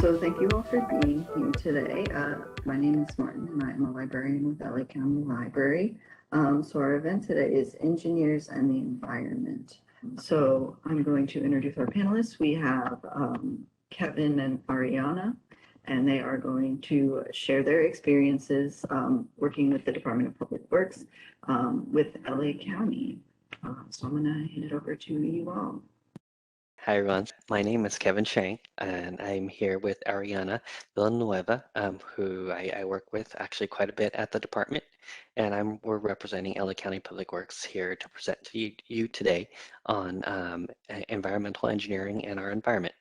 So thank you all for being here today. My name is Martin and I'm a librarian with LA County Library. So our event today is Engineers and the Environment. So I'm going to introduce our panelists. We have Kevin and Ariana, and they are going to share their experiences working with the Department of Public Works with LA County. So I'm going to hand it over to you all. Hi everyone, my name is Kevin Chang and I'm here with Ariana Villanueva, who I work with actually quite a bit at the department, and we're representing LA County Public Works here to present to you today on environmental engineering and our environment.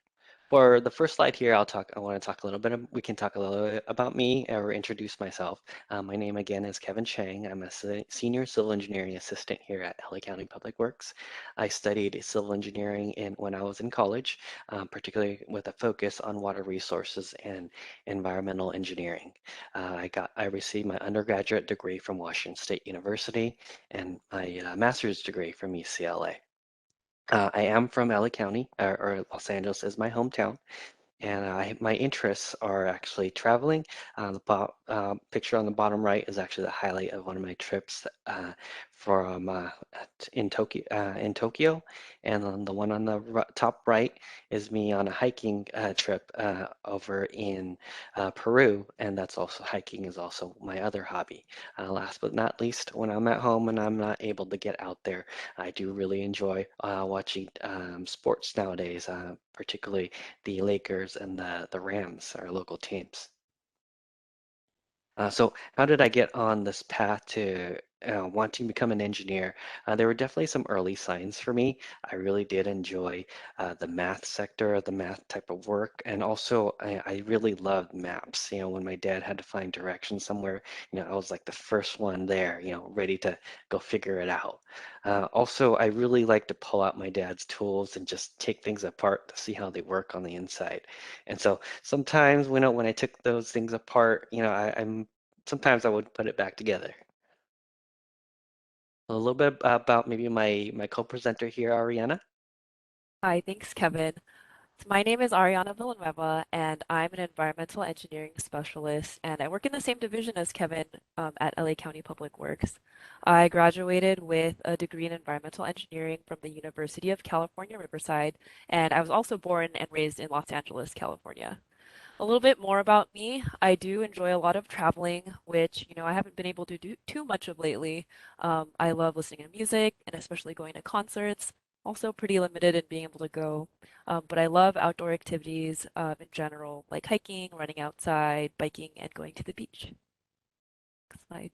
For the first slide here, I want to talk a little bit, we can talk a little bit about me or introduce myself. My name again is Kevin Chang. I'm a senior civil engineering assistant here at LA County Public Works. I studied civil engineering when I was in college, particularly with a focus on water resources and environmental engineering. I received my undergraduate degree from Washington State University and my master's degree from UCLA. I am from LA County, or Los Angeles is my hometown, and my interests are actually traveling. The picture on the bottom right is actually the highlight of one of my trips from in Tokyo, and then the one on the top right is me on a hiking trip over in Peru, and that's also hiking is also my other hobby. Last but not least, when I'm at home and I'm not able to get out there, I do really enjoy watching sports nowadays, particularly the Lakers and the Rams, our local teams. So how did I get on this path to wanting to become an engineer? There were definitely some early signs for me. I really did enjoy the math sector, the math type of work, and also I really loved maps. You know, when my dad had to find directions somewhere, I was like the first one there, ready to go figure it out. Also, I really like to pull out my dad's tools and just take things apart to see how they work on the inside. And so sometimes when I took those things apart, I'm sometimes I would put it back together. A little bit about maybe my co-presenter here, Ariana. Hi, thanks, Kevin. So my name is Ariana Villanueva, and I'm an environmental engineering specialist, and I work in the same division as Kevin at LA County Public Works. I graduated with a degree in environmental engineering from the University of California, Riverside, and I was also born and raised in Los Angeles, California. A little bit more about me. I do enjoy a lot of traveling, which, I haven't been able to do too much of lately. I love listening to music and especially going to concerts. Also pretty limited in being able to go. But I love outdoor activities in general, like hiking, running outside, biking, and going to the beach. Next slide.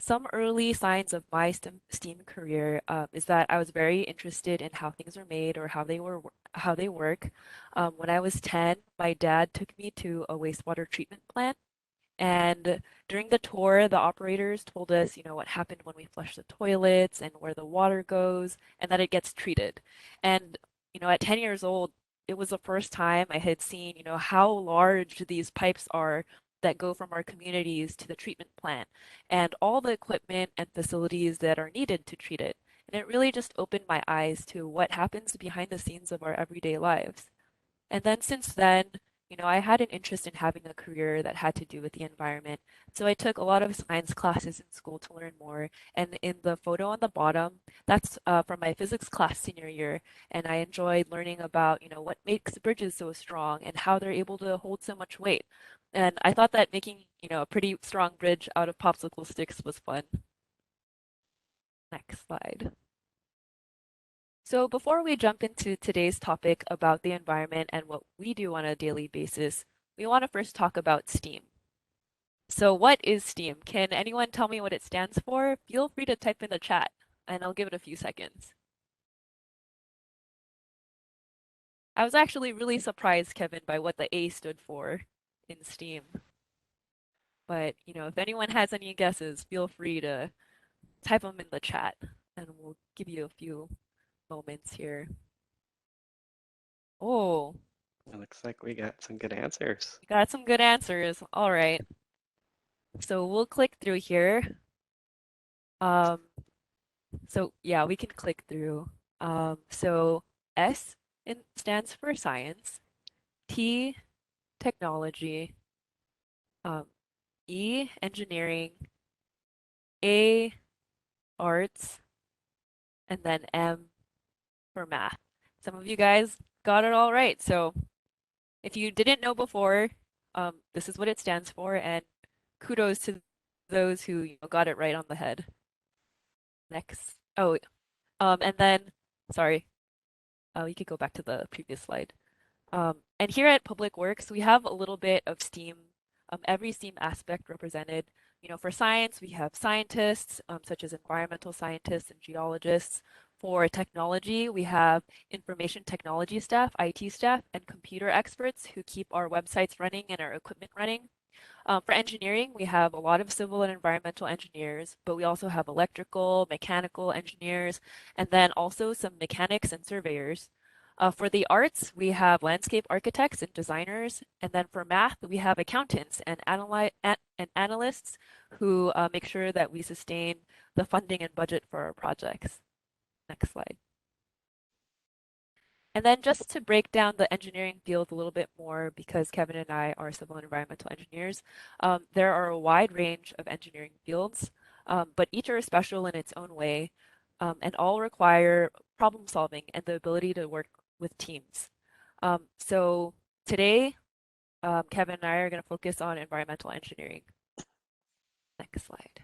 Some early signs of my STEAM career is that I was very interested in how things are made or how they work. When I was 10, my dad took me to a wastewater treatment plant, and during the tour, the operators told us, what happened when we flush the toilets and where the water goes, and that it gets treated. And at 10 years old, it was the first time I had seen, how large these pipes are that go from our communities to the treatment plant and all the equipment and facilities that are needed to treat it. And it really just opened my eyes to what happens behind the scenes of our everyday lives. And then since then, I had an interest in having a career that had to do with the environment. So I took a lot of science classes in school to learn more. And in the photo on the bottom, that's from my physics class senior year. And I enjoyed learning about, what makes bridges so strong and how they're able to hold so much weight. And I thought that making, a pretty strong bridge out of popsicle sticks was fun. Next slide. So before we jump into today's topic about the environment and what we do on a daily basis, we want to first talk about STEAM. So what is STEAM? Can anyone tell me what it stands for? Feel free to type in the chat and I'll give it a few seconds. I was actually really surprised, Kevin, by what the A stood for in STEAM. But, if anyone has any guesses, feel free to type them in the chat and we'll give you a few moments here. Oh, It looks like we got some good answers. you got some good answers. All right. So we'll click through here. Um, so yeah, we can click through. So S stands for science. T, technology, um, E, engineering, A, arts, and then M for math. Some of you guys got it all right. So if you didn't know before, this is what it stands for, and kudos to those who got it right on the head. Next. Oh, and then, sorry, you could go back to the previous slide. And here at Public Works, we have a little bit of STEAM, every STEAM aspect represented. For science, we have scientists, such as environmental scientists and geologists. For technology, we have information technology staff, IT staff, and computer experts who keep our websites running and our equipment running. For engineering, we have a lot of civil and environmental engineers, but we also have electrical, mechanical engineers, and then also some mechanics and surveyors. For the arts, we have landscape architects and designers, and then for math, we have accountants and analysts who make sure that we sustain the funding and budget for our projects. Next slide. And then just to break down the engineering field a little bit more, because Kevin and I are civil and environmental engineers, there are a wide range of engineering fields, but each are special in its own way, and all require problem solving and the ability to work with teams. So today, Kevin and I are going to focus on environmental engineering. Next slide.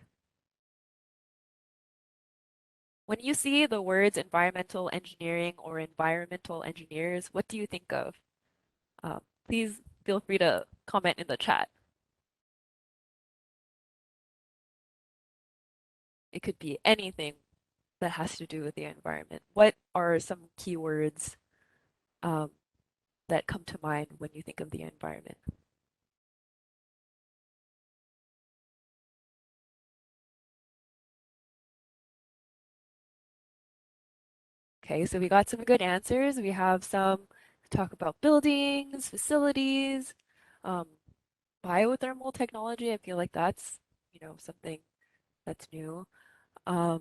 When you see the words environmental engineering or environmental engineers, what do you think of? Please feel free to comment in the chat. It could be anything that has to do with the environment. What are some keywords um, that come to mind when you think of the environment? Okay, so we got some good answers. We have some talk about buildings, facilities, um, biothermal technology. I feel like that's, something that's new. Um,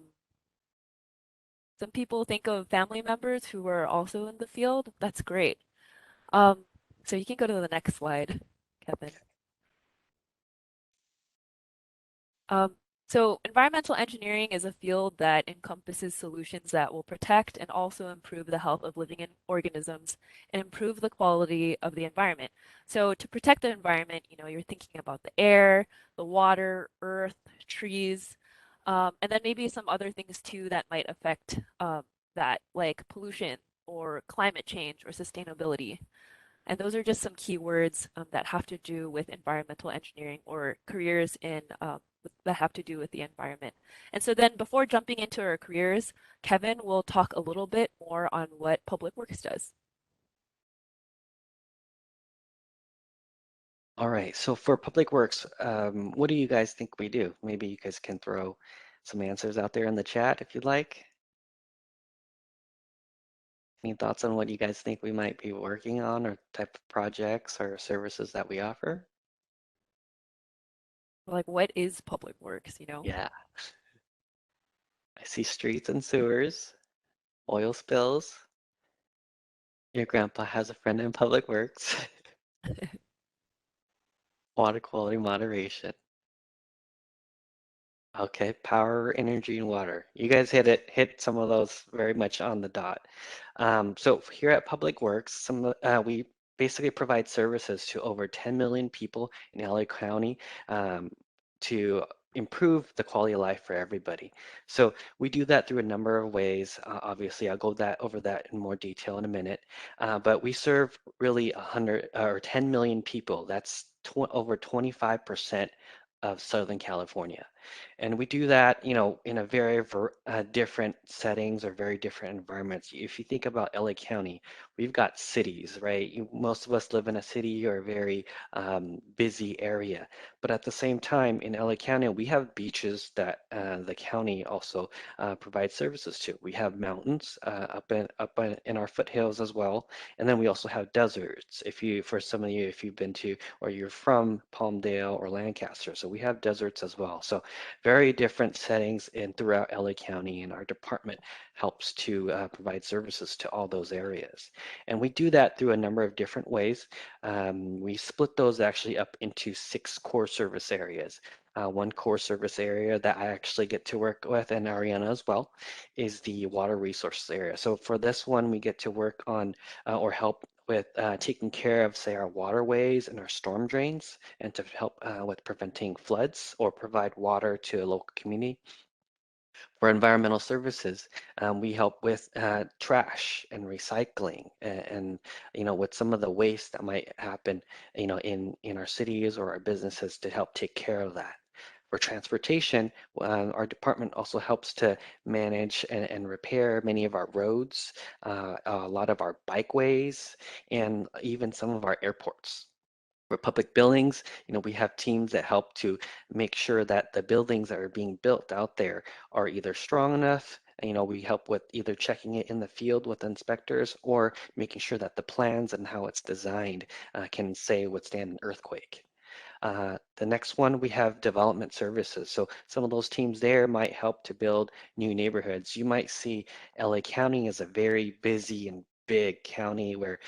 some people think of family members who are also in the field. That's great. Um, so you can go to the next slide, Kevin. Um, so environmental engineering is a field that encompasses solutions that will protect and also improve the health of living organisms and improve the quality of the environment. So to protect the environment, you're thinking about the air, the water, earth, trees, and then maybe some other things too that might affect that, like pollution or climate change or sustainability. And those are just some keywords that have to do with environmental engineering or careers that have to do with the environment. And so then before jumping into our careers, Kevin will talk a little bit more on what Public Works does. All right, so for Public Works, what do you guys think we do? Maybe you guys can throw some answers out there in the chat if you'd like. Any thoughts on what you guys think we might be working on or type of projects or services that we offer? Like, what is Public Works? Yeah, I see streets and sewers, oil spills. Your grandpa has a friend in Public Works, water quality moderation. Okay, power, energy, and water. You guys hit some of those very much on the dot. So here at Public Works, we basically provide services to over 10 million people in LA County um, to improve the quality of life for everybody. So we do that through a number of ways. Obviously, I'll go over that in more detail in a minute. But we serve really 100 or 10 million people. That's over 25% of Southern California. And we do that, in a very different settings or very different environments. If you think about LA County, we've got cities, right? Most of us live in a city or a very busy area. But at the same time, in LA County, we have beaches that the county also provides services to. We have mountains in our foothills as well, and then we also have deserts. For some of you, if you've been to or you're from Palmdale or Lancaster, so we have deserts as well. So very different settings in throughout LA County, and our department helps to provide services to all those areas. And we do that through a number of different ways. We split those actually up into 6 core service areas. One core service area that I actually get to work with, and Ariana as well, is the water resources area. So for this one, we get to work on or help with taking care of, say, our waterways and our storm drains, and to help with preventing floods or provide water to a local community. For environmental services, we help with trash and recycling, and with some of the waste that might happen, in our cities or our businesses, to help take care of that. For transportation, our department also helps to manage and repair many of our roads, a lot of our bikeways, and even some of our airports. For public buildings, we have teams that help to make sure that the buildings that are being built out there are either strong enough. We help with either checking it in the field with inspectors, or making sure that the plans and how it's designed can, say, withstand an earthquake. The next one, we have development services. So some of those teams there might help to build new neighborhoods. You might see LA County as a very busy and big county where,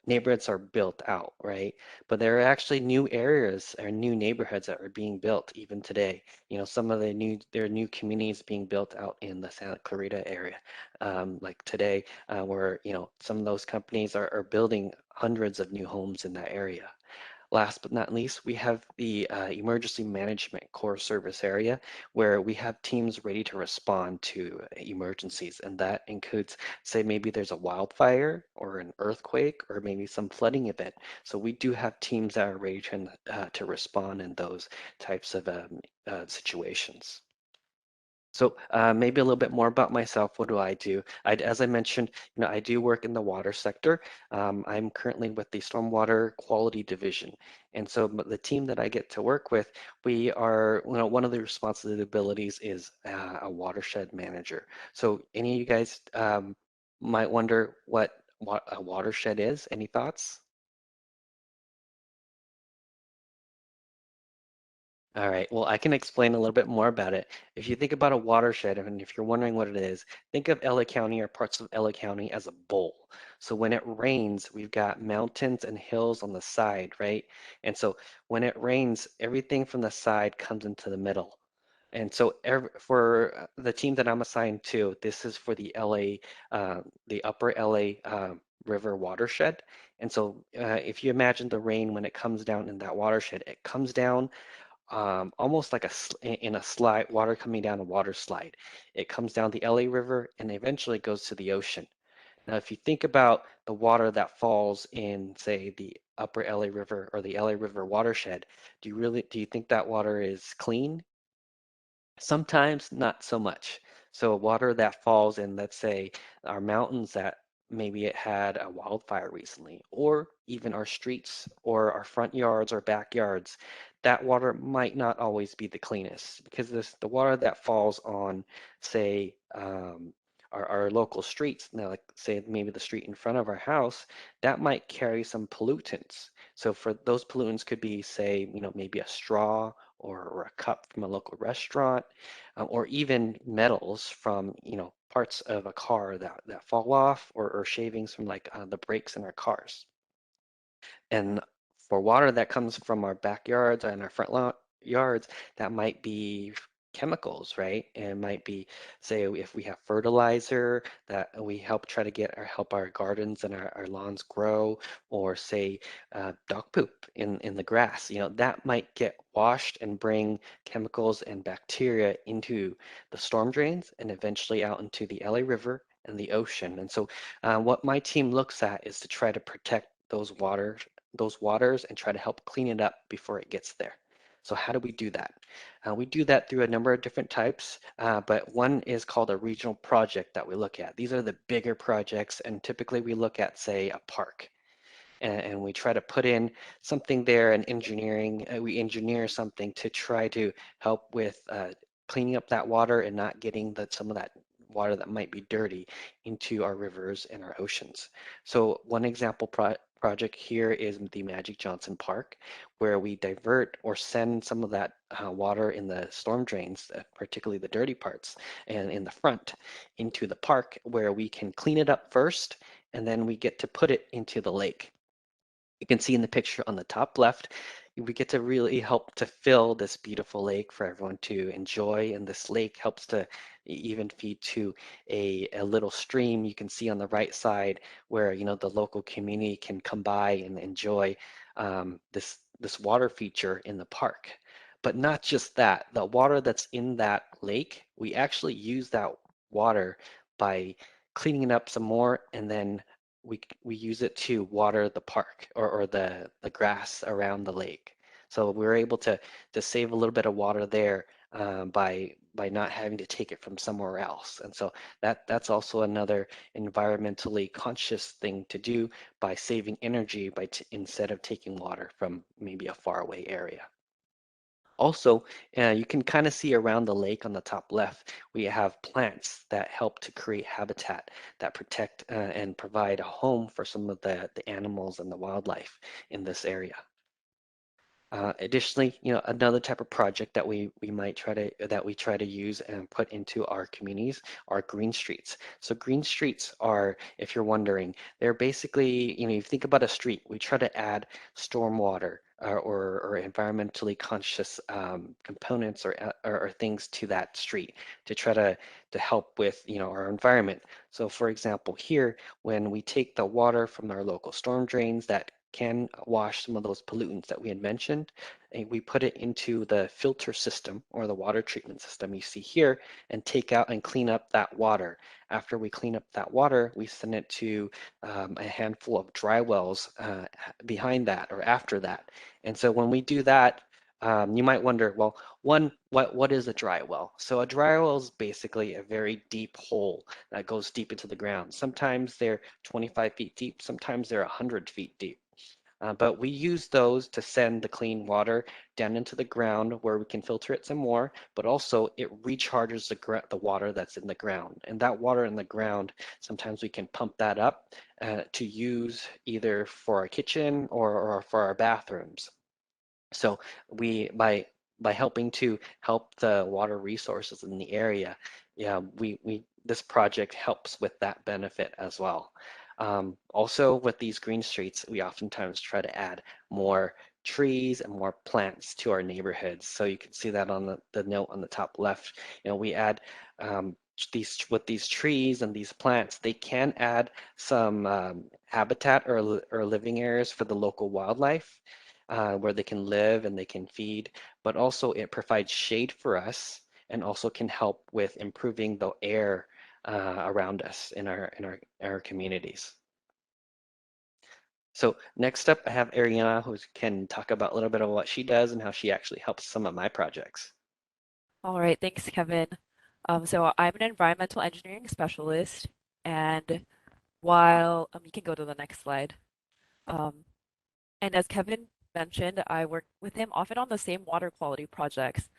neighborhoods are built out, right? But there are actually new areas or new neighborhoods that are being built even today. Some of there are new communities being built out in the Santa Clarita area, like today, where, some of those companies are building hundreds of new homes in that area. Last but not least, we have the emergency management core service area, where we have teams ready to respond to emergencies. And that includes, say, maybe there's a wildfire or an earthquake or maybe some flooding event. So we do have teams that are ready to respond in those types of situations. So maybe a little bit more about myself. What do I do? As I mentioned, I do work in the water sector. I'm currently with the Stormwater Quality Division. And so the team that I get to work with, we are, one of the responsibilities is a watershed manager. So any of you guys might wonder what a watershed is. Any thoughts? All right, well, I can explain a little bit more about it. If you think about a watershed, and if you're wondering what it is, think of LA County or parts of LA County as a bowl. So when it rains, we've got mountains and hills on the side, right? And so when it rains, everything from the side comes into the middle. And so for the team that I'm assigned to, this is for the the upper LA River watershed. And so if you imagine the rain when it comes down in that watershed, it comes down almost like in a slide, water coming down a water slide. It comes down the LA River and eventually goes to the ocean. Now, if you think about the water that falls in, say, the upper LA River or the LA River watershed, do you think that water is clean? Sometimes not so much. So water that falls in, let's say, our mountains that maybe it had a wildfire recently, or even our streets or our front yards or backyards, that water might not always be the cleanest, because the water that falls on, say, our local streets, now, like, say, maybe the street in front of our house, that might carry some pollutants. So for those pollutants could be, say, maybe a straw or a cup from a local restaurant, or even metals from, parts of a car that fall off, or shavings from, like, the brakes in our cars. And for water that comes from our backyards and our yards, that might be chemicals, right? And it might be, say, if we have fertilizer that we try to help our gardens and our lawns grow, or say dog poop in the grass, that might get washed and bring chemicals and bacteria into the storm drains and eventually out into the LA River and the ocean. And so what my team looks at is to try to protect those waters and try to help clean it up before it gets there. So how do we do that? We do that through a number of different types, but one is called a regional project that we look at. These are the bigger projects, and typically we look at, say, a park, and we try to put in something there in engineering. We engineer something to try to help with cleaning up that water and not getting some of that water that might be dirty into our rivers and our oceans. So one example project here is the Magic Johnson Park, where we divert or send some of that water in the storm drains, particularly the dirty parts, and in the front into the park, where we can clean it up first, and then we get to put it into the lake. You can see in the picture on the top left, we get to really help to fill this beautiful lake for everyone to enjoy. And this lake helps to even feed to a little stream you can see on the right side where, the local community can come by and enjoy this water feature in the park. But not just that, the water that's in that lake, we actually use that water by cleaning it up some more, and then we use it to water the park or the grass around the lake. So we're able to save a little bit of water there by not having to take it from somewhere else. And so that's also another environmentally conscious thing to do by saving energy instead of taking water from maybe a faraway area. Also, you can kind of see around the lake on the top left, we have plants that help to create habitat that protect and provide a home for some of the animals and the wildlife in this area. Additionally, another type of project that we might try to use and put into our communities are green streets. So green streets are, if you're wondering, they're basically, you think about a street, we try to add stormwater or environmentally conscious components or things to that street to try to help with, our environment. So for example, here, when we take the water from our local storm drains that can wash some of those pollutants that we had mentioned, and we put it into the filter system or the water treatment system you see here and take out and clean up that water. After we clean up that water, we send it to a handful of dry wells behind that or after that. And so when we do that, you might wonder, well, one, what is a dry well? So a dry well is basically a very deep hole that goes deep into the ground. Sometimes they're 25 feet deep, sometimes they're 100 feet deep. But we use those to send the clean water down into the ground where we can filter it some more, but also it recharges the water that's in the ground. And that water in the ground, sometimes we can pump that up to use either for our kitchen or for our bathrooms. So we by helping to help the water resources in the area, yeah, we this project helps with that benefit as well. Also, with these green streets, we oftentimes try to add more trees and more plants to our neighborhoods. So you can see that on the note on the top left. We add these trees and these plants, they can add some habitat or living areas for the local wildlife where they can live and they can feed, but also it provides shade for us and also can help with improving the air around us in our communities. So next up, I have Ariana, who can talk about a little bit of what she does and how she actually helps some of my projects. All right, thanks, Kevin. So I'm an environmental engineering specialist, and while you can go to the next slide. Um, And as Kevin mentioned, I work with him often on the same water quality projects.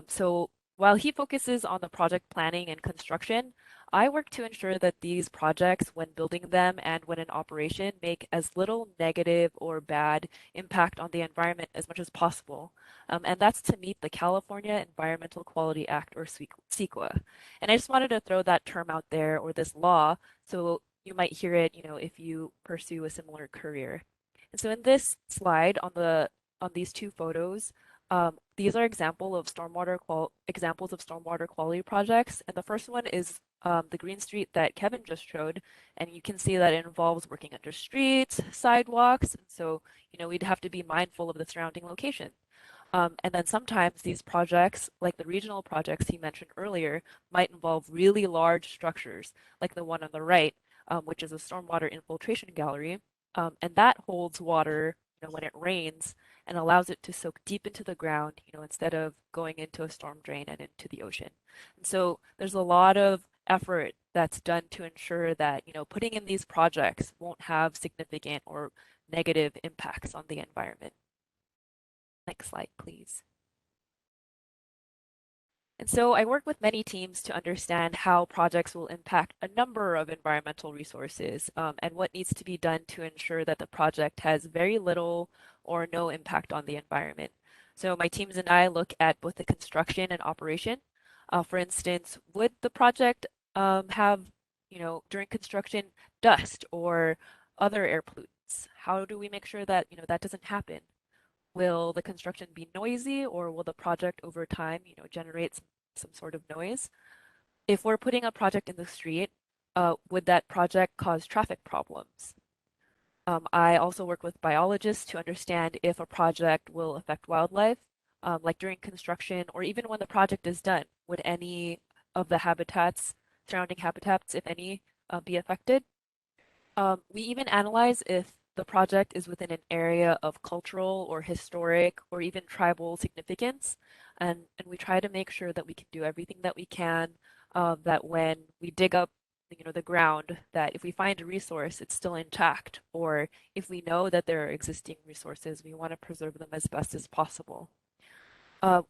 So while he focuses on the project planning and construction, I work to ensure that these projects, when building them and when in operation, make as little negative or bad impact on the environment as much as possible. And that's to meet the California Environmental Quality Act, or CEQA. And I just wanted to throw that term out there, or this law, so you might hear it, if you pursue a similar career. And so in this slide on these two photos, these are examples of stormwater quality projects. And the first one is the green street that Kevin just showed. And you can see that it involves working under streets, sidewalks. And so, we'd have to be mindful of the surrounding location. And then sometimes these projects, like the regional projects he mentioned earlier, might involve really large structures, like the one on the right, which is a stormwater infiltration gallery. And that holds water, when it rains and allows it to soak deep into the ground, instead of going into a storm drain and into the ocean. And so there's a lot of effort that's done to ensure that, putting in these projects won't have significant or negative impacts on the environment. Next slide, please. And so I work with many teams to understand how projects will impact a number of environmental resources, and what needs to be done to ensure that the project has very little or no impact on the environment. So my teams and I look at both the construction and operation. For instance, would the project have, during construction, dust or other air pollutants? How do we make sure that, that doesn't happen? Will the construction be noisy, or will the project over time, generate some sort of noise? If we're putting a project in the street, would that project cause traffic problems? I also work with biologists to understand if a project will affect wildlife, like during construction or even when the project is done. Would any of the habitats, surrounding habitats, if any, be affected? We even analyze if the project is within an area of cultural or historic or even tribal significance. And we try to make sure that we can do everything that we can, that when we dig up, the ground, that if we find a resource, it's still intact, or if we know that there are existing resources, we want to preserve them as best as possible.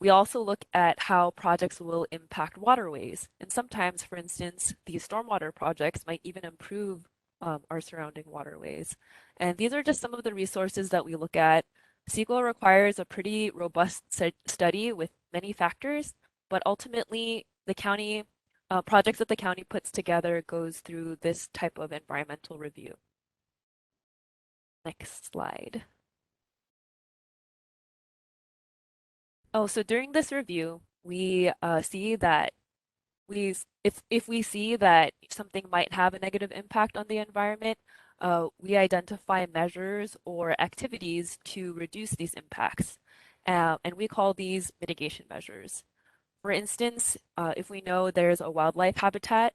We also look at how projects will impact waterways. And sometimes, for instance, these stormwater projects might even improve our surrounding waterways. And these are just some of the resources that we look at. CEQA requires a pretty robust study with many factors, but ultimately, the county projects that the county puts together goes through this type of environmental review. Next slide. Oh, so during this review, we see that if we see that something might have a negative impact on the environment, we identify measures or activities to reduce these impacts, and we call these mitigation measures. For instance, if we know there's a wildlife habitat,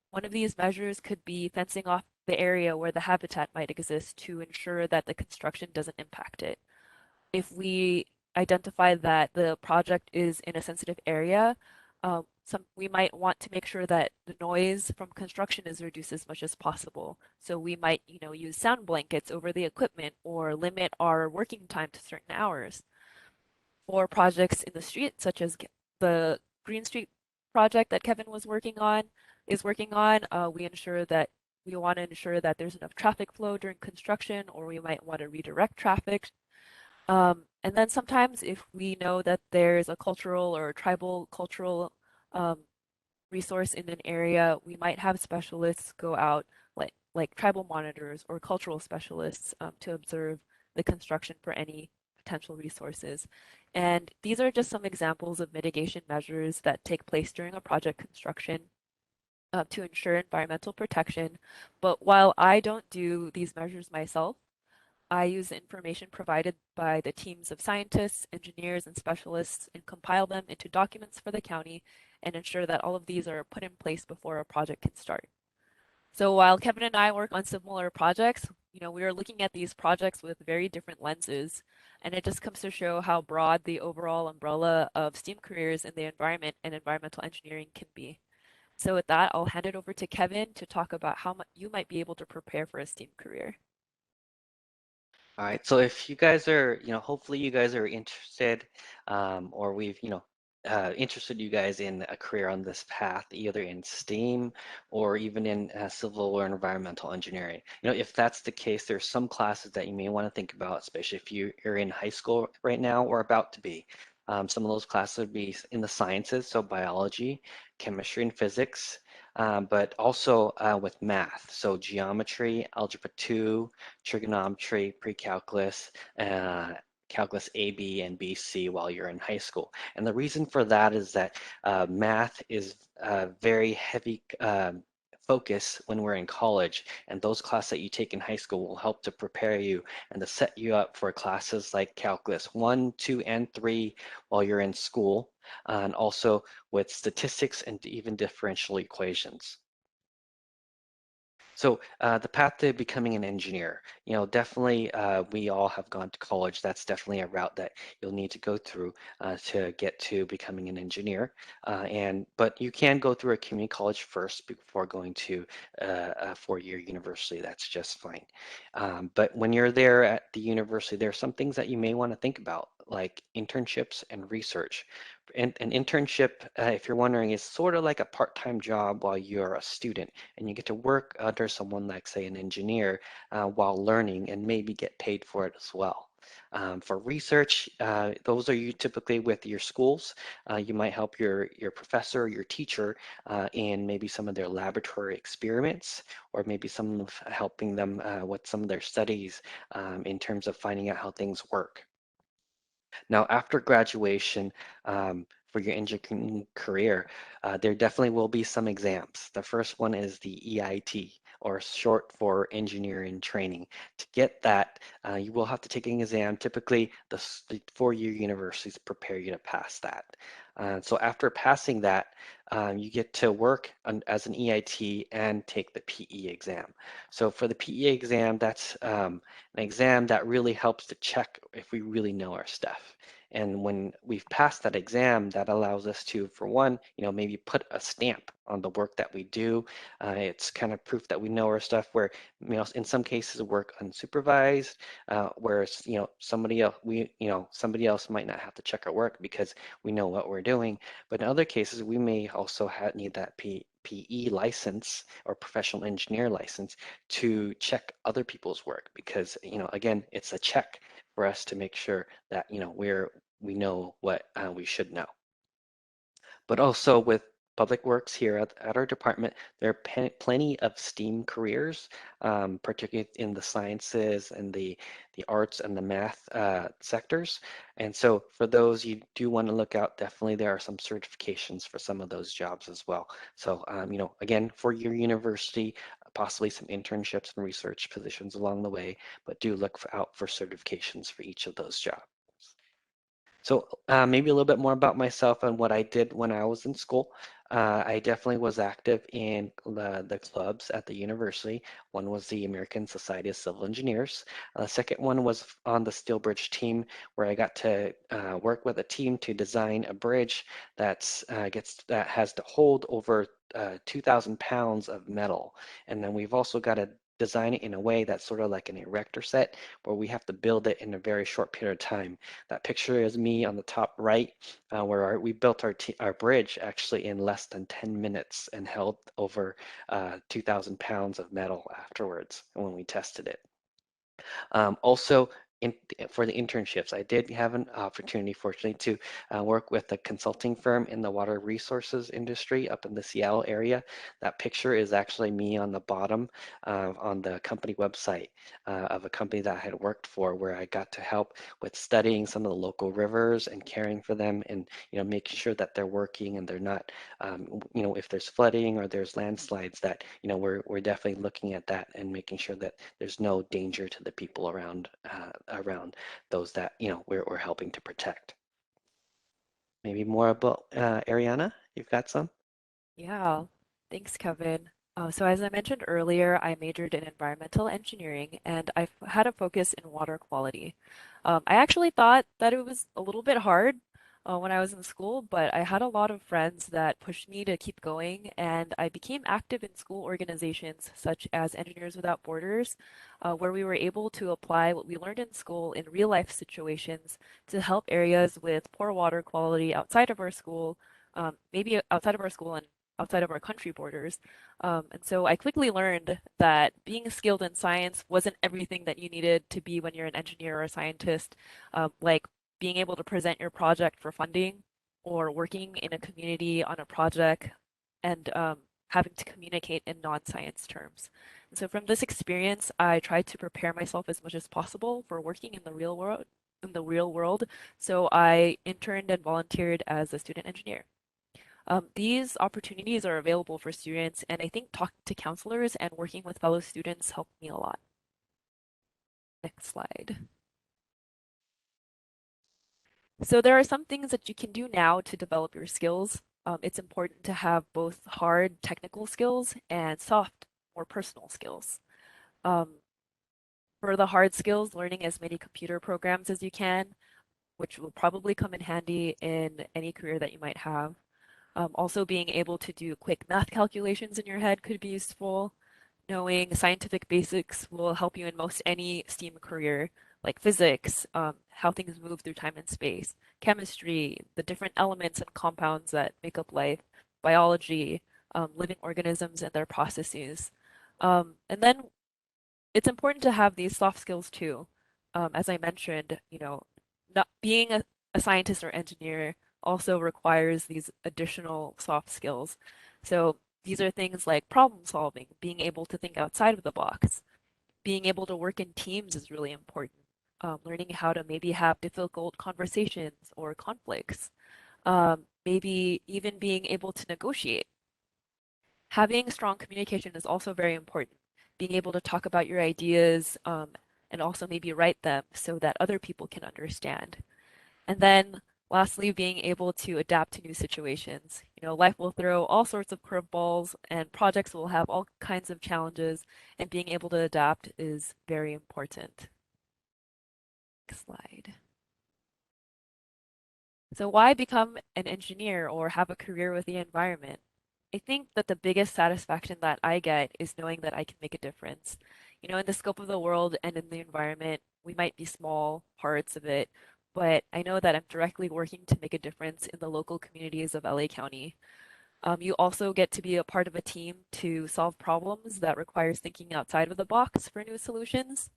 one of these measures could be fencing off the area where the habitat might exist to ensure that the construction doesn't impact it. If we identify that the project is in a sensitive area, we might want to make sure that the noise from construction is reduced as much as possible. So we might, use sound blankets over the equipment or limit our working time to certain hours. For projects in the street, such as the Green Street project that Kevin is working on, we want to ensure that there's enough traffic flow during construction, or we might want to redirect traffic. And then sometimes if we know that there's a cultural or tribal cultural um, resource in an area, we might have specialists go out, like tribal monitors or cultural specialists, to observe the construction for any potential resources. And these are just some examples of mitigation measures that take place during a project construction, to ensure environmental protection. But while I don't do these measures myself, I use the information provided by the teams of scientists, engineers, and specialists and compile them into documents for the county and ensure that all of these are put in place before a project can start. So while Kevin and I work on similar projects, we are looking at these projects with very different lenses, and it just comes to show how broad the overall umbrella of STEAM careers in the environment and environmental engineering can be. So with that, I'll hand it over to Kevin to talk about how you might be able to prepare for a STEAM career. All right, so if you guys are, hopefully you guys are interested, or we've, interested you guys in a career on this path, either in STEAM or even in civil or environmental engineering. If that's the case, there's some classes that you may want to think about, especially if you're in high school right now or about to be. Some of those classes would be in the sciences, so biology, chemistry, and physics, but also with math, so geometry, algebra 2, trigonometry, pre-calculus, calculus A, B, and BC while you're in high school. And the reason for that is that math is very heavy focus when we're in college, and those classes that you take in high school will help to prepare you and to set you up for classes like calculus 1, 2, and 3 while you're in school, and also with statistics and even differential equations. So the path to becoming an engineer, definitely we all have gone to college. That's definitely a route that you'll need to go through to get to becoming an engineer. But you can go through a community college first before going to a four-year university. That's just fine. But when you're there at the university, there are some things that you may want to think about. like internships and research. And an internship, if you're wondering, is sort of like a part-time job while you're a student, and you get to work under someone like, say, an engineer while learning and maybe get paid for it as well. For research, those are you typically with your schools. You might help your professor or your teacher in maybe some of their laboratory experiments, or maybe some of helping them with some of their studies in terms of finding out how things work. Now, after graduation, for your engineering career, there definitely will be some exams. The first one is the EIT, or short for engineering training. To get that, you will have to take an exam. Typically, the four-year universities prepare you to pass that. So after passing that, you get to work as an EIT and take the PE exam. So for the PE exam, that's an exam that really helps to check if we really know our stuff. And when we've passed that exam, that allows us to, for one, maybe put a stamp on the work that we do. It's kind of proof that we know our stuff. Where, in some cases, work unsupervised, whereas, somebody else might not have to check our work because we know what we're doing. But in other cases, we may also need that PE license or professional engineer license to check other people's work, because again, it's a check for us to make sure that we know what we should know. But also with Public Works here at our department, there are plenty of STEAM careers, particularly in the sciences and the arts and the math sectors. And so for those, you do want to look out. Definitely there are some certifications for some of those jobs as well. So, again, for your university, possibly some internships and research positions along the way, but do look out for certifications for each of those jobs. So maybe a little bit more about myself and what I did when I was in school. I definitely was active in the clubs at the university. One was the American Society of Civil Engineers. The second one was on the steel bridge team, where I got to work with a team to design a bridge that has to hold over 2,000 pounds of metal. And then we've also got to design it in a way that's sort of like an erector set, where we have to build it in a very short period of time. That picture is me on the top right, where we built our bridge actually in less than 10 minutes and held over 2,000 pounds of metal afterwards when we tested it. Also, in, for the internships, I did have an opportunity, fortunately, to work with a consulting firm in the water resources industry up in the Seattle area. That picture is actually me on the bottom on the company website of a company that I had worked for, where I got to help with studying some of the local rivers and caring for them, and making sure that they're working and they're not, if there's flooding or there's landslides, that we're definitely looking at that and making sure that there's no danger to the people around those that we're helping to protect. Maybe more about Ariana, you've got some? Yeah, thanks, Kevin. So as I mentioned earlier, I majored in environmental engineering and had a focus in water quality. I actually thought that it was a little bit hard when I was in school, but I had a lot of friends that pushed me to keep going, and I became active in school organizations such as Engineers Without Borders, where we were able to apply what we learned in school in real life situations to help areas with poor water quality outside of our school, maybe outside of our school and outside of our country borders. And so I quickly learned that being skilled in science wasn't everything that you needed to be when you're an engineer or a scientist, like being able to present your project for funding or working in a community on a project and having to communicate in non-science terms. And so from this experience, I tried to prepare myself as much as possible for working in the real world. So I interned and volunteered as a student engineer. These opportunities are available for students, and I think talking to counselors and working with fellow students helped me a lot. Next slide. So there are some things that you can do now to develop your skills. It's important to have both hard technical skills and soft or personal skills. Um, for the hard skills, learning as many computer programs as you can, which will probably come in handy in any career that you might have. Also, being able to do quick math calculations in your head could be useful. Knowing scientific basics will help you in most any STEAM career, like physics, how things move through time and space, chemistry, the different elements and compounds that make up life, biology, living organisms and their processes. And then it's important to have these soft skills too. As I mentioned, not being a scientist or engineer also requires these additional soft skills. So these are things like problem solving, being able to think outside of the box, being able to work in teams is really important. Learning how to maybe have difficult conversations or conflicts, maybe even being able to negotiate. Having strong communication is also very important. Being able to talk about your ideas, and also maybe write them so that other people can understand. And then lastly, being able to adapt to new situations. Life will throw all sorts of curveballs and projects will have all kinds of challenges, and being able to adapt is very important. Next slide. So why become an engineer or have a career with the environment? I think that the biggest satisfaction that I get is knowing that I can make a difference. In the scope of the world and in the environment, we might be small parts of it, but I know that I'm directly working to make a difference in the local communities of LA County. You also get to be a part of a team to solve problems that requires thinking outside of the box for new solutions.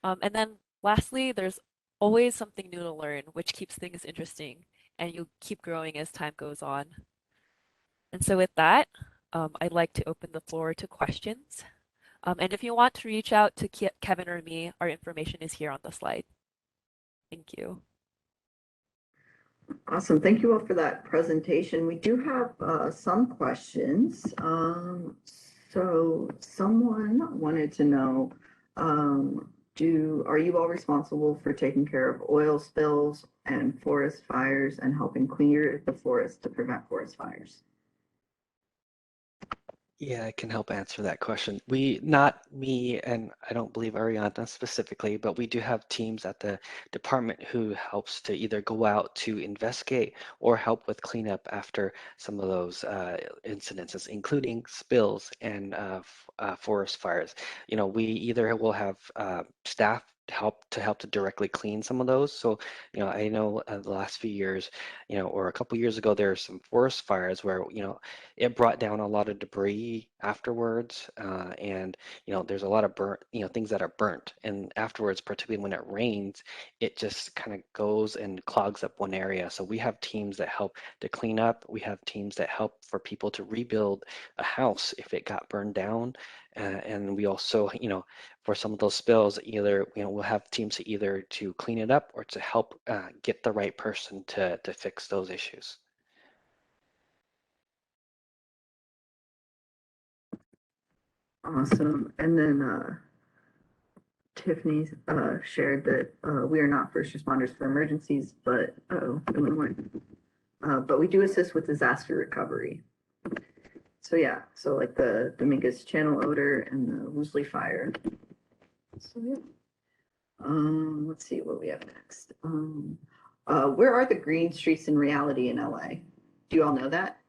And then lastly, there's always something new to learn, which keeps things interesting, and you keep growing as time goes on. And so with that, I'd like to open the floor to questions. And if you want to reach out to Kevin or me, our information is here on the slide. Thank you. Awesome. Thank you all for that presentation. We do have some questions. So someone wanted to know, are you all responsible for taking care of oil spills and forest fires and helping clear the forest to prevent forest fires? Yeah, I can help answer that question. Not me, and I don't believe Ariana specifically, but we do have teams at the department who helps to either go out to investigate or help with cleanup after some of those incidences, including spills and forest fires. We either will have staff help to directly clean some of those. So, I know the last few years, or a couple years ago, there were some forest fires where, it brought down a lot of debris afterwards, and there's a lot of burnt, things that are burnt, and afterwards, particularly when it rains, it just kind of goes and clogs up one area. So we have teams that help to clean up. We have teams that help for people to rebuild a house if it got burned down, and we also, for some of those spills, either we'll have teams to either to clean it up or to help get the right person to fix those issues. Awesome. And then Tiffany shared that we are not first responders for emergencies, but but we do assist with disaster recovery. So yeah, so like the Dominguez Channel odor and the Woosley fire. So yeah. Let's see what we have next. Where are the green streets in reality in LA? Do you all know that?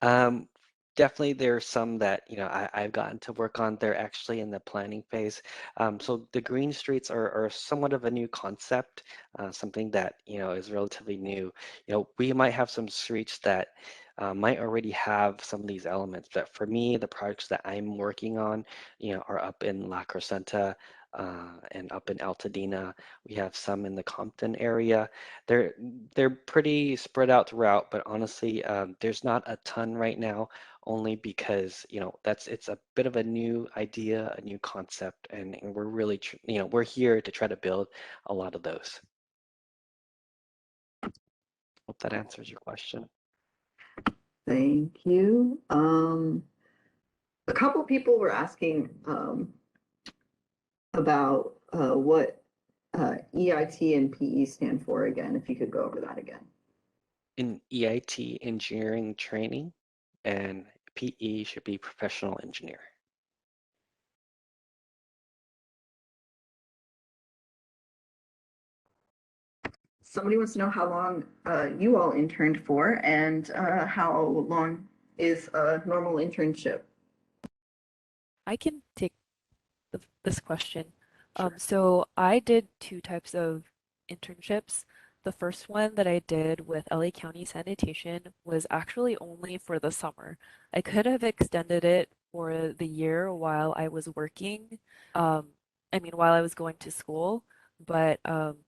Um, Definitely there's some that, I've gotten to work on. They're actually in the planning phase. So the green streets are somewhat of a new concept, something that, is relatively new. We might have some streets that might already have some of these elements, but for me, the projects that I'm working on, are up in La Crescenta, and up in Altadena. We have some in the Compton area. They're they're pretty spread out throughout, but honestly, there's not a ton right now, only because it's a bit of a new idea, a new concept, and we're really we're here to try to build a lot of those. Hope that answers your question. Thank you. A couple people were asking about what EIT and PE stand for again, if you could go over that again. In EIT, engineering training, and PE should be professional engineer. Somebody wants to know how long you all interned for and how long is a normal internship? I can take this question. Sure. So I did two types of internships. The first one that I did with LA County Sanitation was actually only for the summer. I could have extended it for the year while I was working, um, while I was going to school, but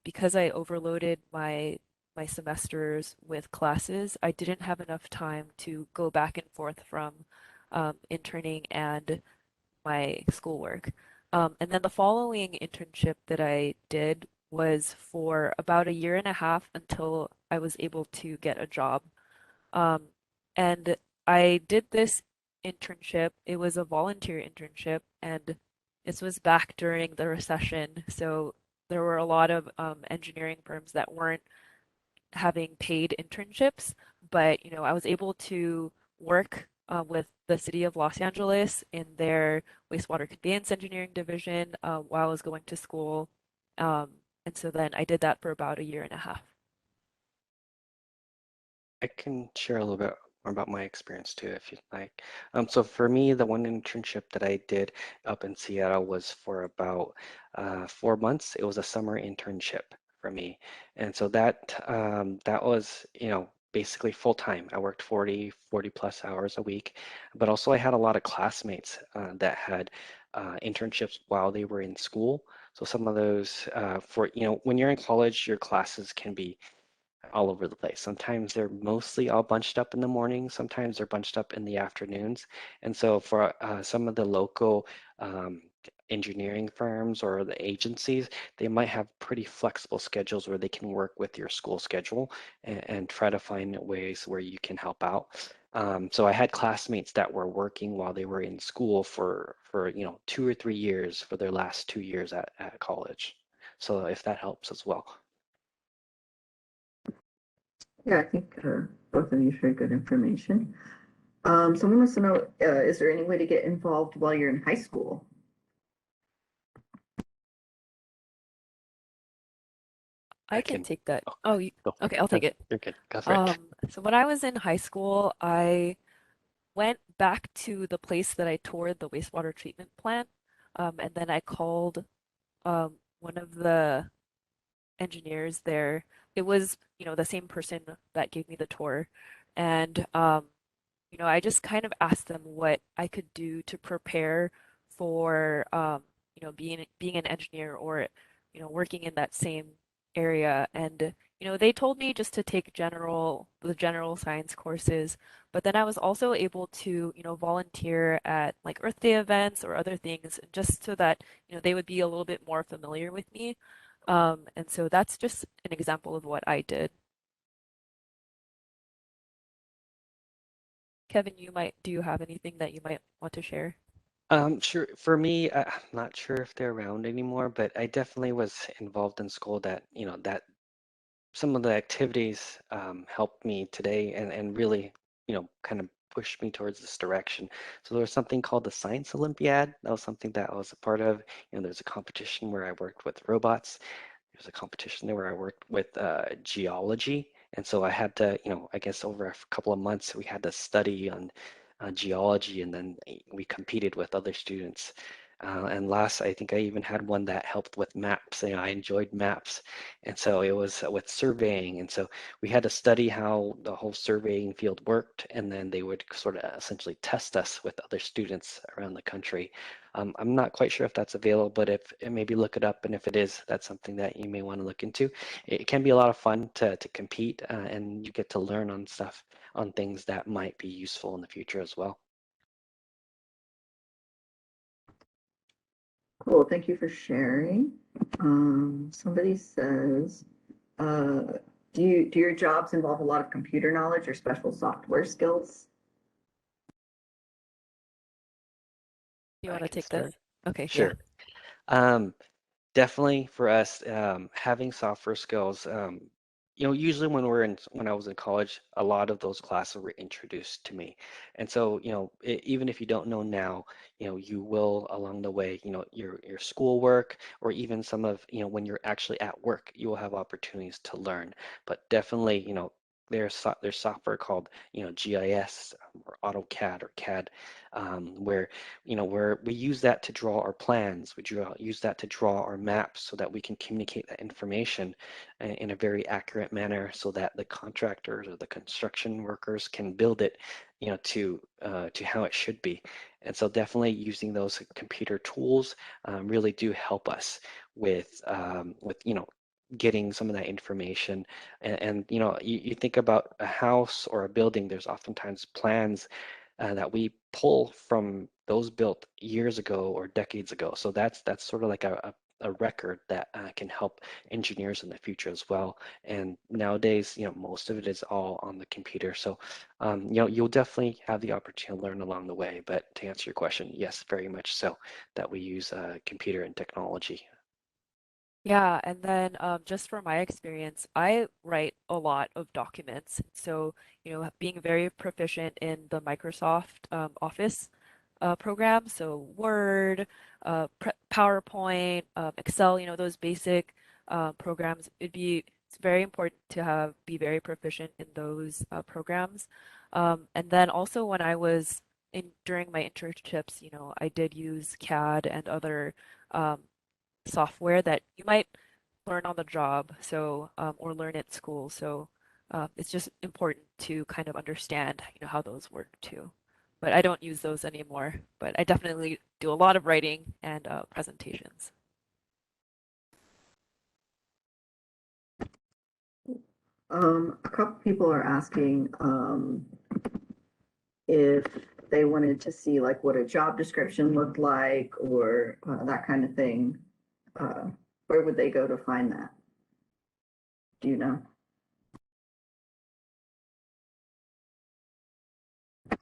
because I overloaded my semesters with classes, I didn't have enough time to go back and forth from interning and my schoolwork. And then the following internship that I did was for about a year and a half until I was able to get a job. Um, and I did this internship. It was a volunteer internship, and this was back during the recession. So there were a lot of engineering firms that weren't having paid internships, but I was able to work with the city of Los Angeles in their wastewater conveyance engineering division while I was going to school. Um, and so then I did that for about a year and a half. I can share a little bit more about my experience too, if you'd like. So for me, the one internship that I did up in Seattle was for about 4 months. It was a summer internship for me, and so that was, basically full time. I worked 40 plus hours a week, but also I had a lot of classmates that had internships while they were in school. So some of those when you're in college, your classes can be all over the place. Sometimes they're mostly all bunched up in the morning. Sometimes they're bunched up in the afternoons. And so for some of the local um, engineering firms or the agencies, they might have pretty flexible schedules where they can work with your school schedule and try to find ways where you can help out. So I had classmates that were working while they were in school for 2 or 3 years for their last 2 years at college. So if that helps as well. Yeah, I think both of you shared good information. Someone wants to know, is there any way to get involved while you're in high school? I I can can. take that. Oh, Oh, you, go. okay, I'll No, take it. you're good. Go for it. So when I was in high school, I went back to the place that I toured the wastewater treatment plant, and then I called one of the engineers there. It was, the same person that gave me the tour. And I just kind of asked them what I could do to prepare for being an engineer or working in that same area. And they told me just to take the general science courses, but then I was also able to volunteer at like Earth Day events or other things, just so that they would be a little bit more familiar with me. And so that's just an example of what I did. Kevin, do you have anything that you might want to share? Sure. For me, I'm not sure if they're around anymore, but I definitely was involved in school that some of the activities helped me today and really, kind of pushed me towards this direction. So there was something called the Science Olympiad. That was something that I was a part of. There's a competition where I worked with robots. There's a competition there where I worked with geology. And so I had to, I guess over a couple of months, we had to study on geology, and then we competed with other students. And last, I think I even had one that helped with maps. I enjoyed maps. And so it was with surveying. And so we had to study how the whole surveying field worked. And then they would sort of essentially test us with other students around the country. I'm not quite sure if that's available, but if maybe look it up, and if it is, that's something that you may want to look into. It can be a lot of fun to compete, and you get to learn on things that might be useful in the future as well. Cool, thank you for sharing. Somebody says, uh, do your jobs involve a lot of computer knowledge or special software skills? You I want to can take this? start. Okay, yeah. Sure. Um, Definitely for us, having software skills, usually when I was in college, a lot of those classes were introduced to me. And so, even if you don't know now, you will along the way, your schoolwork or even some of, when you're actually at work, you will have opportunities to learn. But definitely, there's software called, GIS or AutoCAD or CAD, where, where we use that to draw our plans. Use that to draw our maps so that we can communicate that information in a very accurate manner so that the contractors or the construction workers can build it, to how it should be. And so definitely using those computer tools really do help us with getting some of that information. And you think about a house or a building, there's oftentimes plans that we pull from those built years ago or decades ago. So that's sort of like a record that can help engineers in the future as well. And nowadays, most of it is all on the computer. So, you'll definitely have the opportunity to learn along the way. But to answer your question, yes, very much so that we use computer and technology. Yeah, and then just from my experience, I write a lot of documents. So, being very proficient in the Microsoft Office program, so Word, PowerPoint, Excel, those basic programs, it's very important to be very proficient in those programs. And then also when I was during my internships, I did use CAD and other um, software that you might learn on the job, so or learn at school. So it's just important to kind of understand, how those work too. But I don't use those anymore. But I definitely do a lot of writing and presentations. A couple people are asking if they wanted to see like what a job description looked like or that kind of thing. Uh, where would they go to find that? Do you know?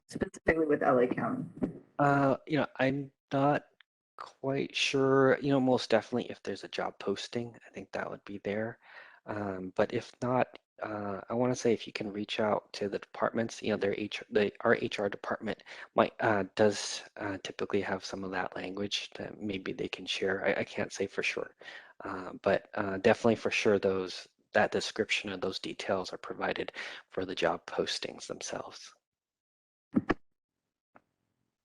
Specifically with LA County. I'm not quite sure. Most definitely if there's a job posting, I think that would be there. But if not, I want to say if you can reach out to the departments, our HR department might does typically have some of that language that maybe they can share. I can't say for sure, but definitely for sure that description of those details are provided for the job postings themselves.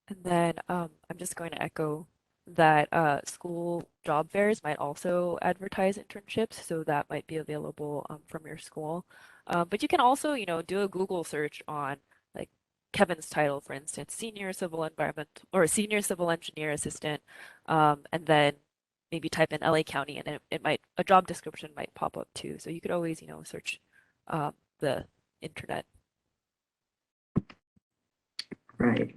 And then I'm just going to echo that school job fairs might also advertise internships, so that might be available from your school. But you can also, do a Google search on like Kevin's title, for instance, senior civil environment or senior civil engineer assistant, and then maybe type in LA County, and it might a job description might pop up too. So you could always, search the internet. Right.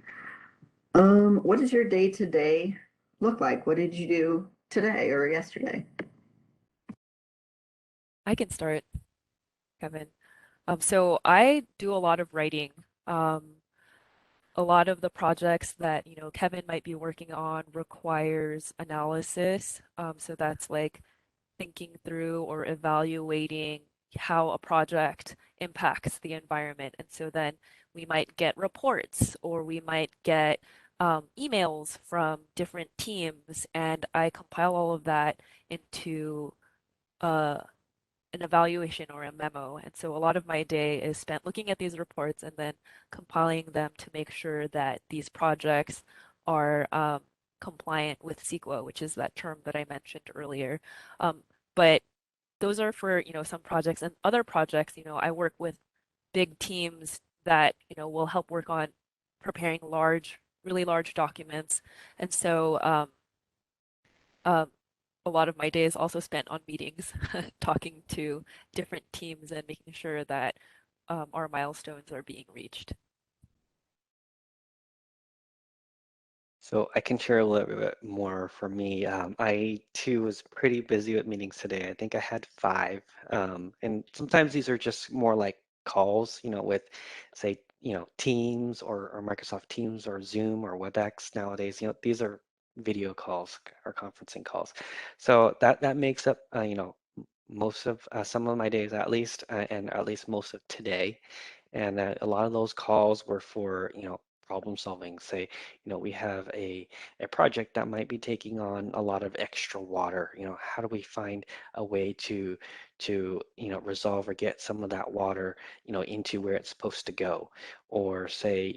What does your day to day look like? What did you do today or yesterday? I can start, Kevin. So I do a lot of writing. Um, a lot of the projects that, Kevin might be working on requires analysis. So that's like thinking through or evaluating how a project impacts the environment. And so then we might get reports or we might get emails from different teams, and I compile all of that into uh, an evaluation or a memo. And so a lot of my day is spent looking at these reports and then compiling them to make sure that these projects are compliant with CEQA, which is that term that I mentioned earlier. But those are for, some projects, and other projects, I work with big teams that, will help work on preparing really large documents. And so um, a lot of my day is also spent on meetings, talking to different teams and making sure that our milestones are being reached. So I can share a little bit more for me. I too was pretty busy with meetings today. I think I had five, and sometimes these are just more like calls, with say, Teams or Microsoft Teams or Zoom or WebEx nowadays. These are video calls or conferencing calls. So that makes up, most of some of my days at least, and at least most of today. And a lot of those calls were for, problem solving. Say, we have a project that might be taking on a lot of extra water. How do we find a way to resolve or get some of that water, into where it's supposed to go? Or say,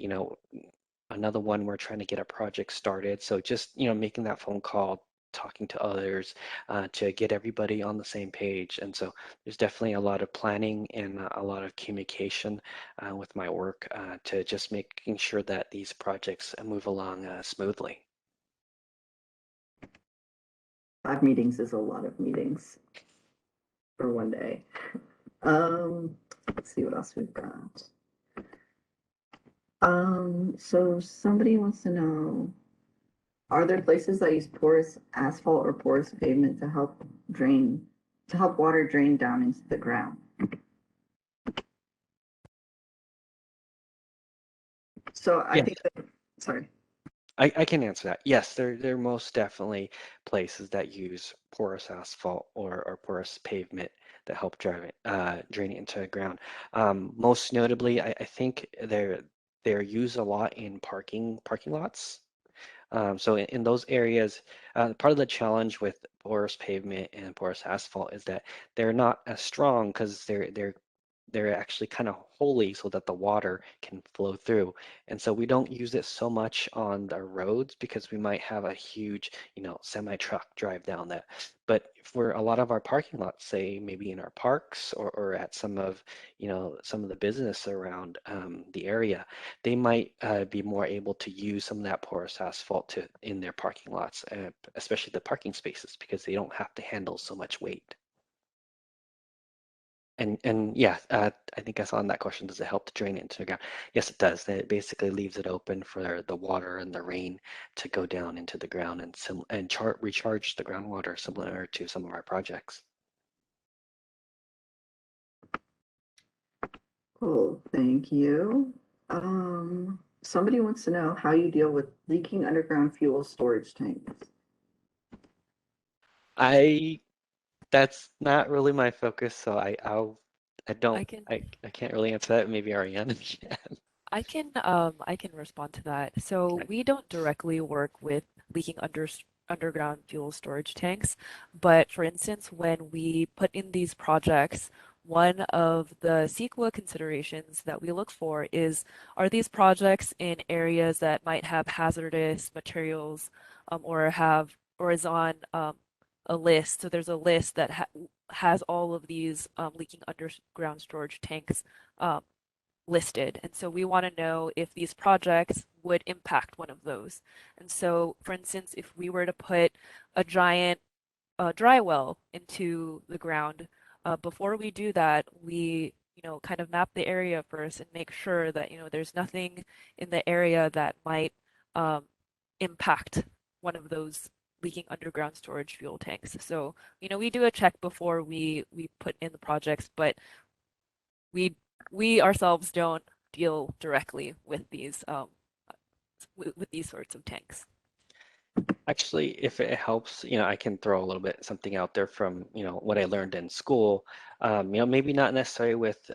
another one, we're trying to get a project started. So just, making that phone call, talking to others, to get everybody on the same page. And so there's definitely a lot of planning and a lot of communication with my work, to just making sure that these projects move along smoothly. 5 meetings is a lot of meetings for one day. Let's see what else we've got. So somebody wants to know, are there places that use porous asphalt or porous pavement to help water drain down into the ground? So I Yeah, think sorry. I can answer that. Yes, there are most definitely places that use porous asphalt or porous pavement that help drain it into the ground. Most notably, I think they're used a lot in parking lots. So in those areas, part of the challenge with porous pavement and porous asphalt is that they're not as strong because they're actually kind of holy so that the water can flow through. And so we don't use it so much on the roads because we might have a huge, semi truck drive down that. But for a lot of our parking lots, say maybe in our parks or at some of the business around the area, they might be more able to use some of that porous asphalt in their parking lots, especially the parking spaces, because they don't have to handle so much weight. And yeah, I think I saw in that question, does it help to drain it into the ground? Yes, it does. It basically leaves it open for the water and the rain to go down into the ground and recharge the groundwater, similar to some of our projects. Cool, thank you. Somebody wants to know how you deal with leaking underground fuel storage tanks. I That's not really my focus, so I don't I can I can't really answer that. Maybe Ariana can. I can respond to that. So Okay. we don't directly work with leaking underground fuel storage tanks, but for instance, when we put in these projects, one of the CEQA considerations that we look for is, are these projects in areas that might have hazardous materials, or is on a list. So there's a list that has all of these leaking underground storage tanks um, listed. And so we want to know if these projects would impact one of those. And so, for instance, if we were to put a giant dry well into the ground, before we do that, we, kind of map the area first and make sure that, there's nothing in the area that might um, impact one of those leaking underground storage fuel tanks. So, we do a check before we put in the projects, but we we ourselves don't deal directly with these sorts of tanks. Actually, if it helps, I can throw a little bit something out there from, what I learned in school. Maybe not necessarily with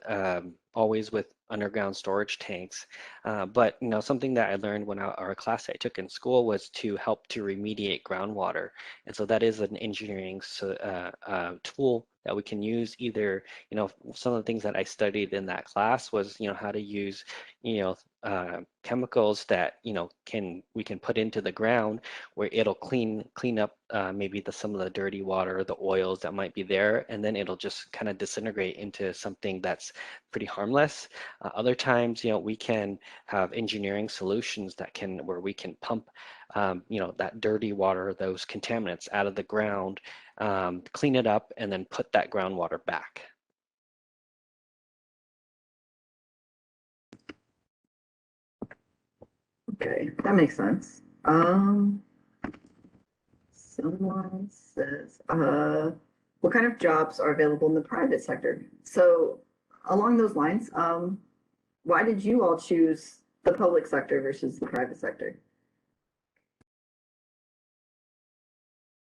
always with underground storage tanks, but something that I learned or a class I took in school was to help to remediate groundwater, and so that is an engineering tool that we can use. Either, some of the things that I studied in that class was, how to use, chemicals that we can put into the ground where it'll clean up maybe some of the dirty water, the oils that might be there, and then it'll just kind of disintegrate into something that's pretty harmless. Other times, we can have engineering solutions where we can pump, that dirty water, those contaminants out of the ground, clean it up, and then put that groundwater back. Okay, that makes sense. Someone says, what kind of jobs are available in the private sector? So along those lines, why did you all choose the public sector versus the private sector?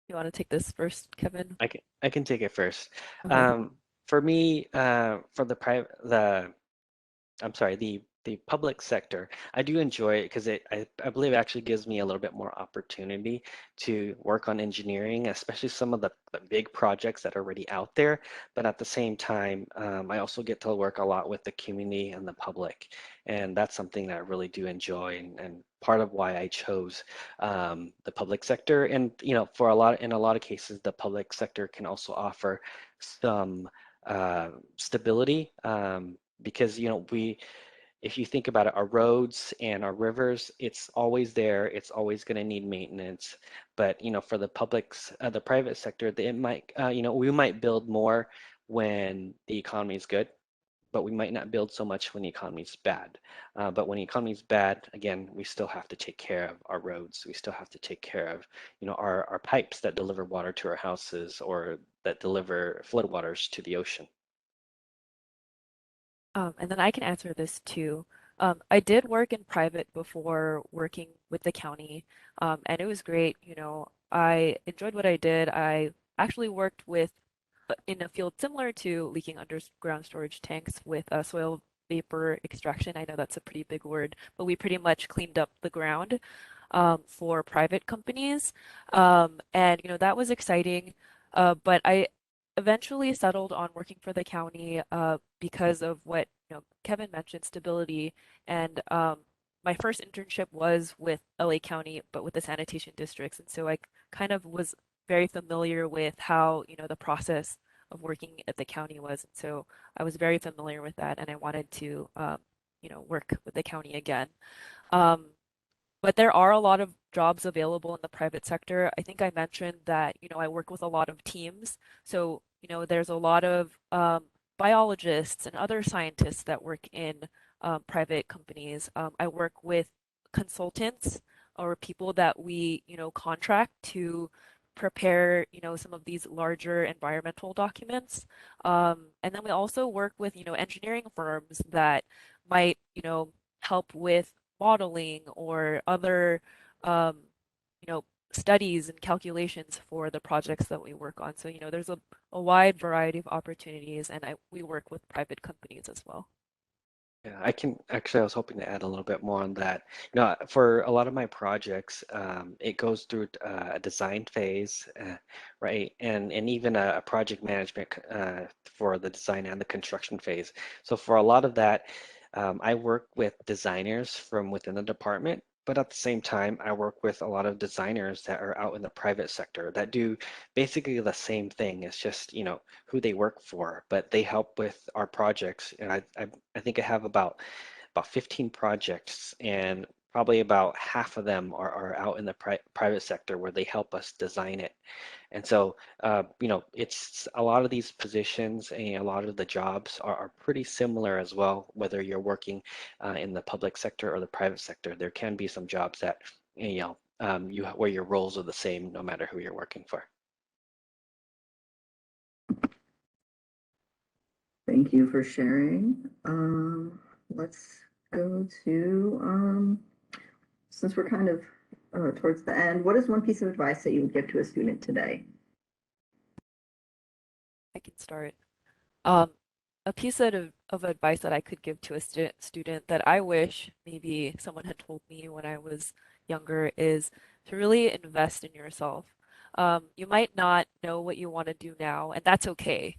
You want to take this first, Kevin? I can take it first. Okay. For me, for the private the I'm sorry, the the public sector, I do enjoy it because I believe it actually gives me a little bit more opportunity to work on engineering, especially some of the big projects that are already out there. But at the same time, I also get to work a lot with the community and the public. And that's something that I really do enjoy, and part of why I chose the public sector. And, for in a lot of cases, the public sector can also offer some stability, because, if you think about it, our roads and our rivers, it's always there. It's always going to need maintenance. But, for the private sector, it might, we might build more when the economy is good, but we might not build so much when the economy is bad. But when the economy is bad, again, we still have to take care of our roads. We still have to take care of, our pipes that deliver water to our houses or that deliver floodwaters to the ocean. And then I can answer this too. I did work in private before working with the county, and it was great. I enjoyed what I did. I actually worked with in a field similar to leaking underground storage tanks with soil vapor extraction. I know that's a pretty big word, but we pretty much cleaned up the ground for private companies. And that was exciting. But I eventually settled on working for the county because of what Kevin mentioned, stability. And my first internship was with LA County, but with the sanitation districts. And so I kind of was very familiar with how the process of working at the county was. And so I was very familiar with that, and I wanted to work with the county again. Um, but there are a lot of jobs available in the private sector. I think I mentioned that, I work with a lot of teams. So, there's a lot of biologists and other scientists that work in private companies. I work with consultants or people that we, contract to prepare, some of these larger environmental documents. And then we also work with, engineering firms that might, help with modeling or other, um, studies and calculations for the projects that we work on. So, there's a wide variety of opportunities, and we work with private companies as well. Yeah, I was hoping to add a little bit more on that. For a lot of my projects, it goes through a design phase, right? And even a project management for the design and the construction phase. So for a lot of that, I work with designers from within the department, but at the same time, I work with a lot of designers that are out in the private sector that do basically the same thing. It's just, who they work for, but they help with our projects. And I think I have about 15 projects, and probably about half of them are out in the private sector where they help us design it. And so, it's a lot of these positions and a lot of the jobs are pretty similar as well, whether you're working in the public sector or the private sector. There can be some jobs that, where your roles are the same no matter who you're working for. Thank you for sharing. Let's go to, since we're kind of towards the end, what is one piece of advice that you would give to a student today? I can start. Um, a piece of advice that I could give to a student that I wish maybe someone had told me when I was younger is to really invest in yourself. You might not know what you want to do now, and that's okay,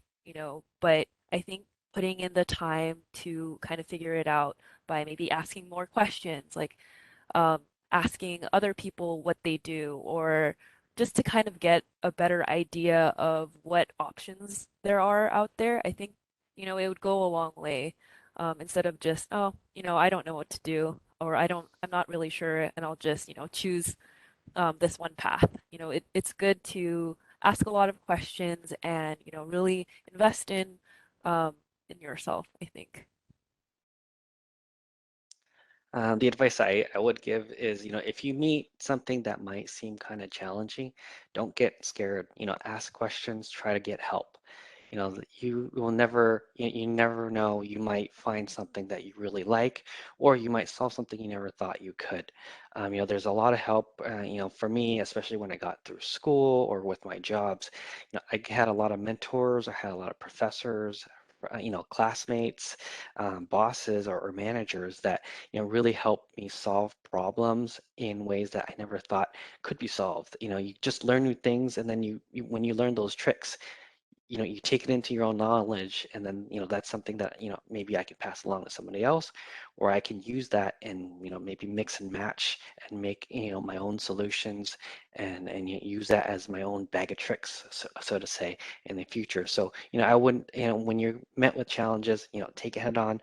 but I think putting in the time to kind of figure it out by maybe asking more questions, like um, asking other people what they do, or just to kind of get a better idea of what options there are out there. I think, it would go a long way, instead of just, oh, I don't know what to do, or I'm not really sure, and I'll just, choose this one path. It's good to ask a lot of questions and, really invest in yourself, I think. The advice I would give is, if you meet something that might seem kind of challenging, don't get scared. Ask questions, try to get help. You will never, you never know. You might find something that you really like, or you might solve something you never thought you could. There's a lot of help. For me, especially when I got through school or with my jobs, I had a lot of mentors. I had a lot of professors, classmates, bosses, or managers that, really help me solve problems in ways that I never thought could be solved. You just learn new things, and then when you learn those tricks, you take it into your own knowledge, and then that's something that maybe I can pass along to somebody else, or I can use that and maybe mix and match and make my own solutions, and use that as my own bag of tricks, so to say, in the future. So I wouldn't, when you're met with challenges, take it head on.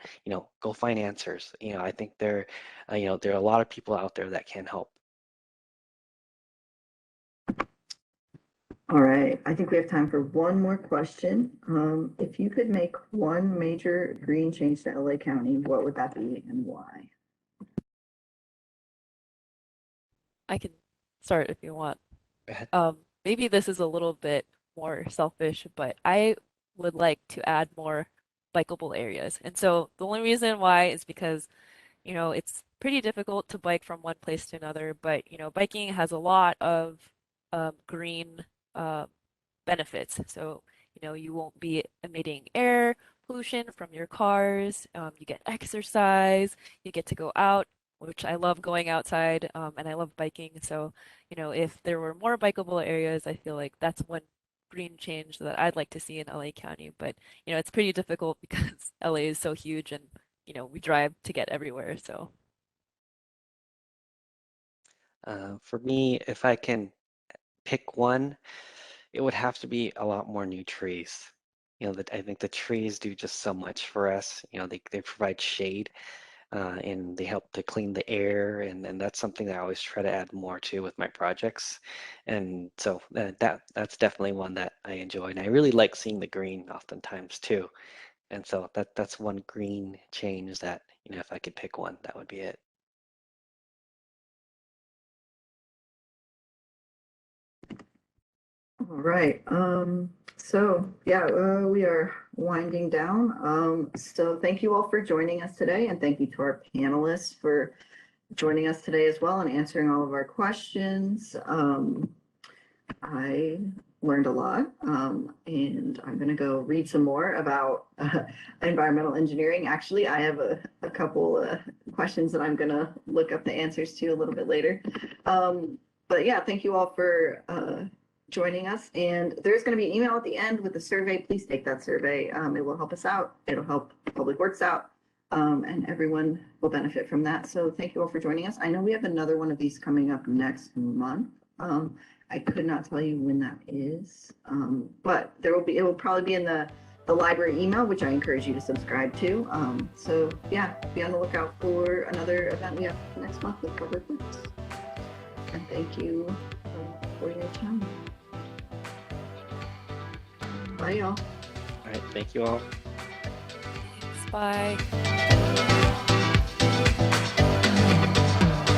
Go find answers. I think there are a lot of people out there that can help. All right, I think we have time for one more question. If you could make one major green change to LA County, what would that be and why? I can start if you want. Go ahead. Maybe this is a little bit more selfish, but I would like to add more bikeable areas. And so the only reason why is because, it's pretty difficult to bike from one place to another, but, biking has a lot of green uh, benefits. So, you won't be emitting air pollution from your cars. You get exercise, you get to go out, which I love going outside, and I love biking. So, if there were more bikeable areas, I feel like that's one green change that I'd like to see in LA County. But, it's pretty difficult because LA is so huge and, we drive to get everywhere. So, For me, if I can pick one, it would have to be a lot more new trees. That I think the trees do just so much for us. They provide shade, and they help to clean the air, and that's something that I always try to add more to with my projects. And so that's definitely one that I enjoy, and I really like seeing the green oftentimes too. And so that's one green change that, if I could pick one, that would be it. All right. So yeah, we are winding down. So thank you all for joining us today, and thank you to our panelists for joining us today as well and answering all of our questions. I learned a lot, and I'm going to go read some more about environmental engineering. Actually, I have a couple questions that I'm going to look up the answers to a little bit later. But yeah, thank you all for joining us. And there's going to be an email at the end with the survey. Please take that survey. It will help us out. It'll help Public Works out. And everyone will benefit from that. So thank you all for joining us. I know we have another one of these coming up next month. I could not tell you when that is, but it will probably be in the library email, which I encourage you to subscribe to. So yeah, be on the lookout for another event we have next month with Public Works. And thank you for your time. Bye, y'all. All right, thank you all. thanks, bye.